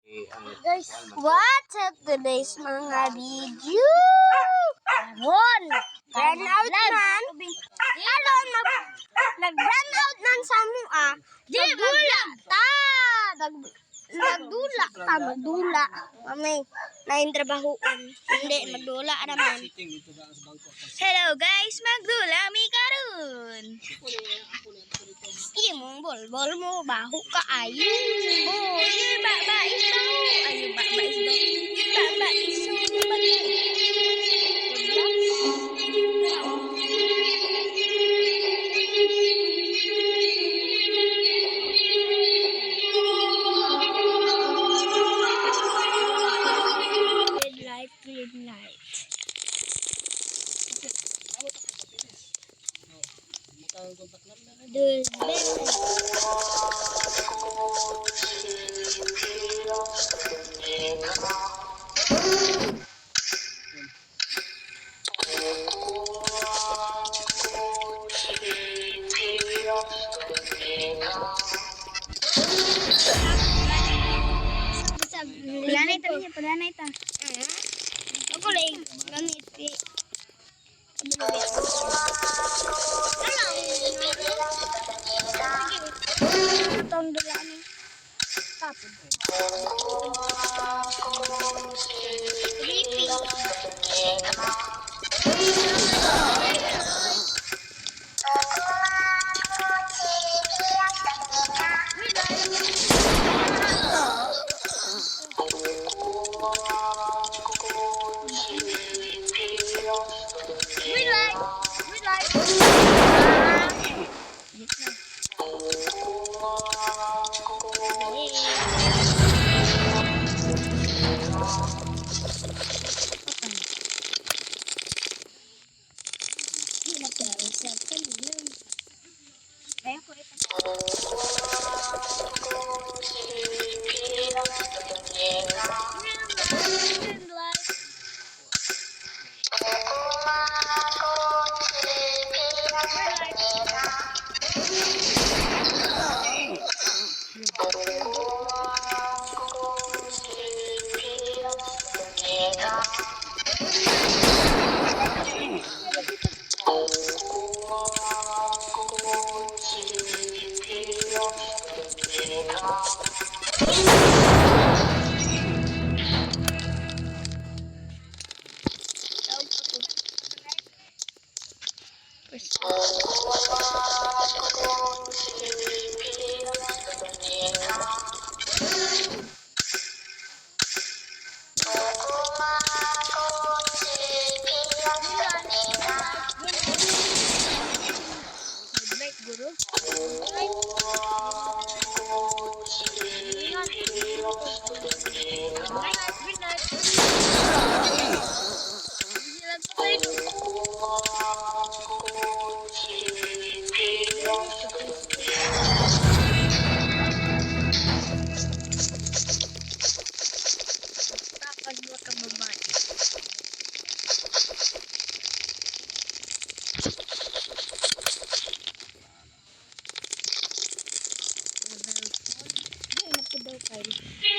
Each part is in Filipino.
Guys, what's up today's mga video? Ron, run out man. Ano, nag-run out man sa mo Di, bula. Nagdula ta, magdula. Mamay, naintrabahoon. Hindi, magdula naman. Hello guys, magdula mi karon. Sige mong bol mo, baho ka ayo. Oh, yeah, babais baho. Ayo babais baho. Babais so Green light. Padanay ta. Ako lang gamit itong dula ni tapos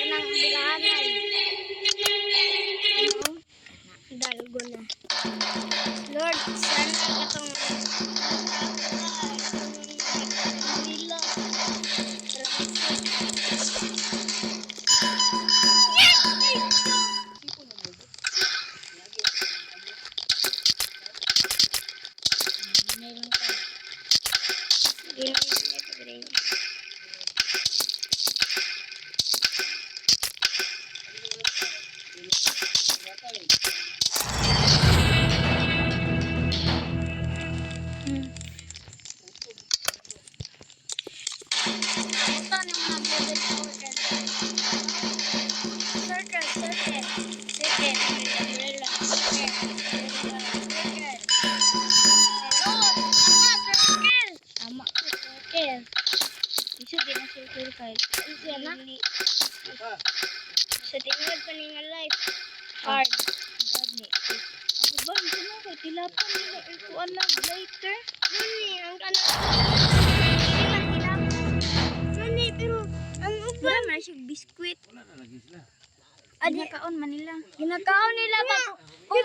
kanang bilahanay. Dalgo na. Lord, sana katong lilo. Sa tingnan pa nga life hard gani ang ba mo kay tilapan nila ikuan lang later nani ang kana tilapan nani pero ang Wala man siya biskwit. Wala na lagi sila. Ginakaon man nila. Ginakaon nila ba? Kung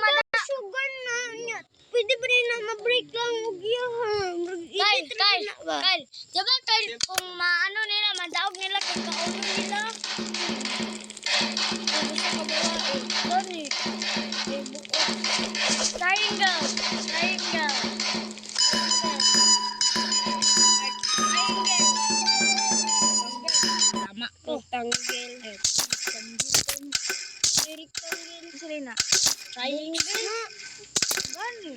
sugar na niya. Pwede ba rin na ma-break lang og iyahan. Kyle. Diba Kyle, kung maano nila, madaog nila, kung kauno nila. Kung gusto ka ba Doni. Triangle. Tama. Tanggel. Sila na. Triangle. Gani.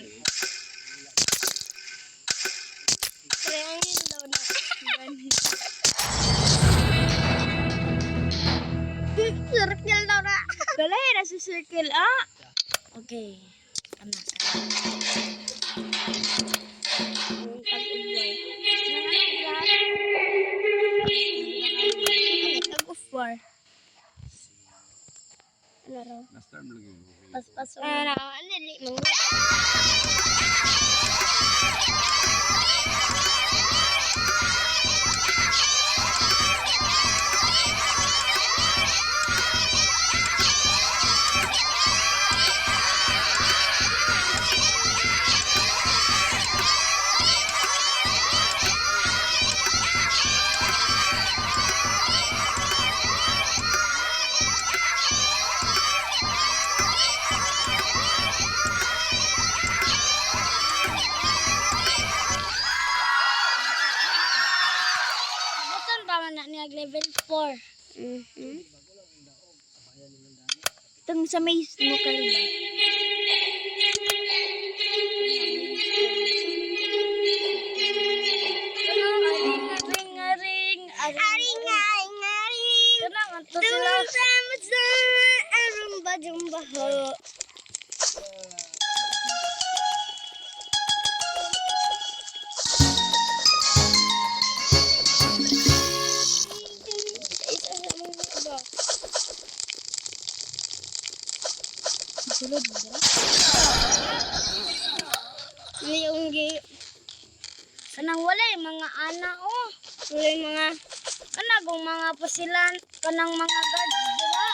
Triangle daw na. Gani. Circle daw na. Balay na sa circle, ah. Okay. Tama. Tag of war. Ano raw? Last time lagi. Pas-pas. Ano, dili. Buton pa man na niya level 4. Itong sa may snooker ba? Aring. Kanang ang to sila. Tulong sama sa arong bajang baho. Sulod mo ba? Yung Kanang walay mga ana, oh. Wala mga Kanagong mga pasilan. Kanang mga guards, dira.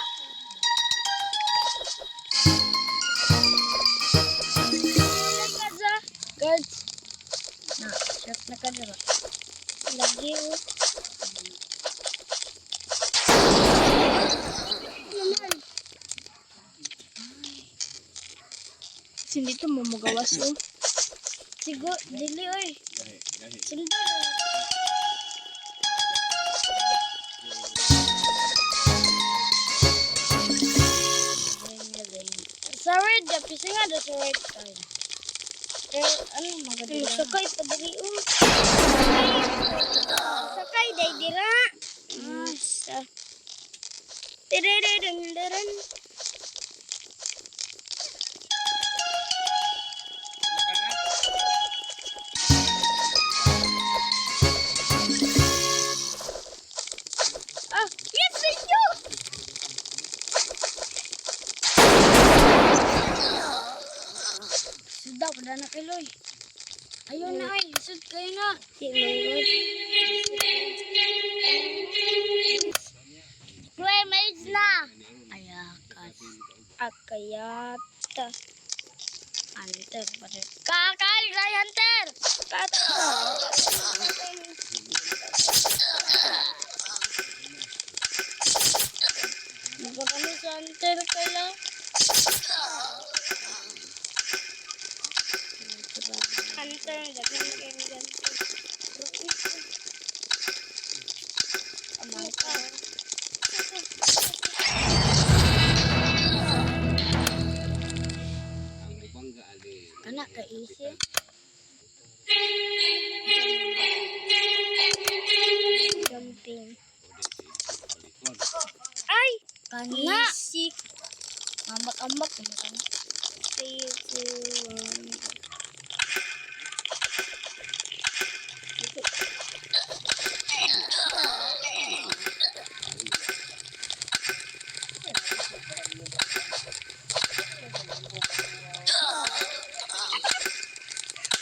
Guards. Na, shot na ka dira. lagi oh. Naman. Hindi ito mamagawas, oh. Sigo, dili oy. Gahi. Sundol. Sa red, pisi nga do sa red card. Ano magadila? Sakay pa dali oh. Sakay day dira. Asa. Tiriririn. Ah, yes, inyo. Sudah, pada na kiloy. Ayaw na ay, isod kayo na. Si Manggod. Clemage na. Ayakas. Akayata. Hunter pa rin. Kakal, Ray Hunter. Magkakami sa Hunter kaya. Hunter, dagan kayo ganito. Amata. Ang bangga ali. Anak ka easy. Jumping. Balikon. Ay! Kana. Easy. Ambak-ambak. 3, 2, 1.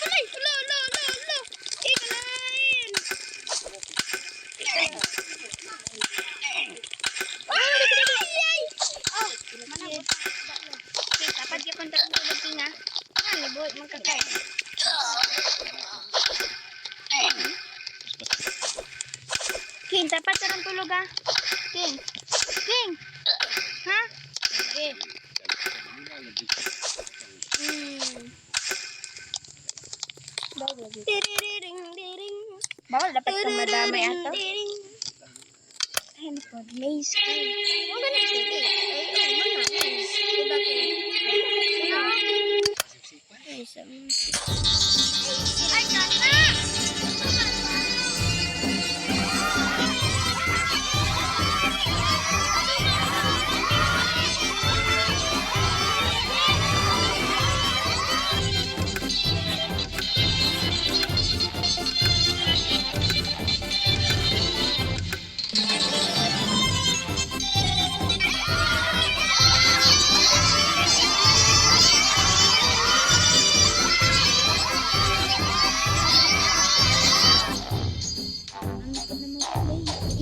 Ay! Alo! Ikalain! King. King. Ha? Okay. Diriring. Bawal dapat ka madamay ato. Handphone, maze. Ang ganit hindi. Ay, mana. Diba Ay, kaka!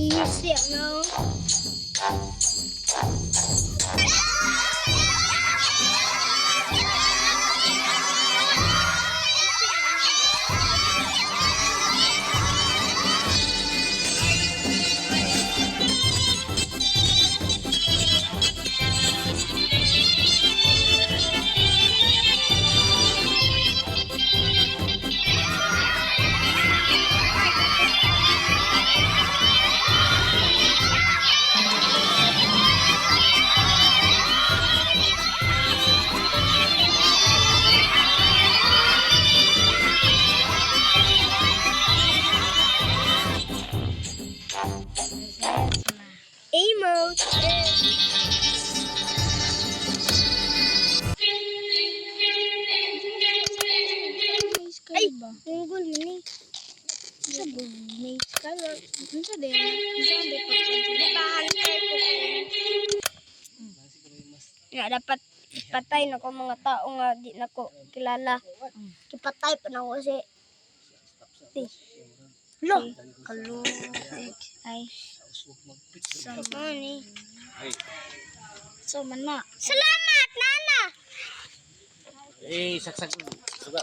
Easy, no? Emote. Ay, tunggol mo ni. Sa maze ka lang. Sa din. Nakahantar ko. Nga dapat ipatay na ko mga tao nga di na ko kilala. Ipatay pa na ko si Lo, kalutik. Ay, Sama ni. Ay, so man na. Salamat, Nana! saksak. Suga.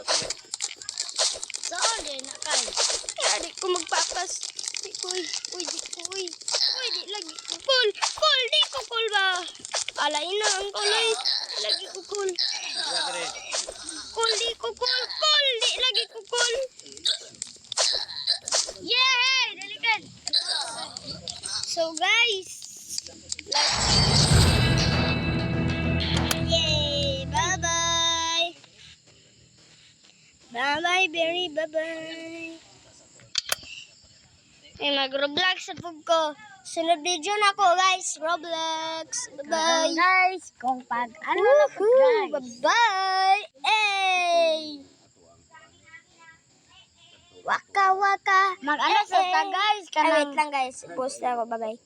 Saan din na kayo? Kaya di ko magpapas. Di ko, uy, di lagi ko cool. Di ko cool ba? Alay na ang kulay. Lagi ko cool. Di ko cool. Di lagi ko cool. Yay! Dalikan! So guys, yay! Bye-bye! Bye-bye, Berry. Bye-bye. Ay, mag-Roblox sa pug ko. Sunod video na ako, guys. Roblox. Bye-bye. Guys, kung pag ano na po guys. Bye-bye. Hey! Waka. Mag-ano sa ta guys. Ay, wait lang, guys. Post na ako. Bye-bye.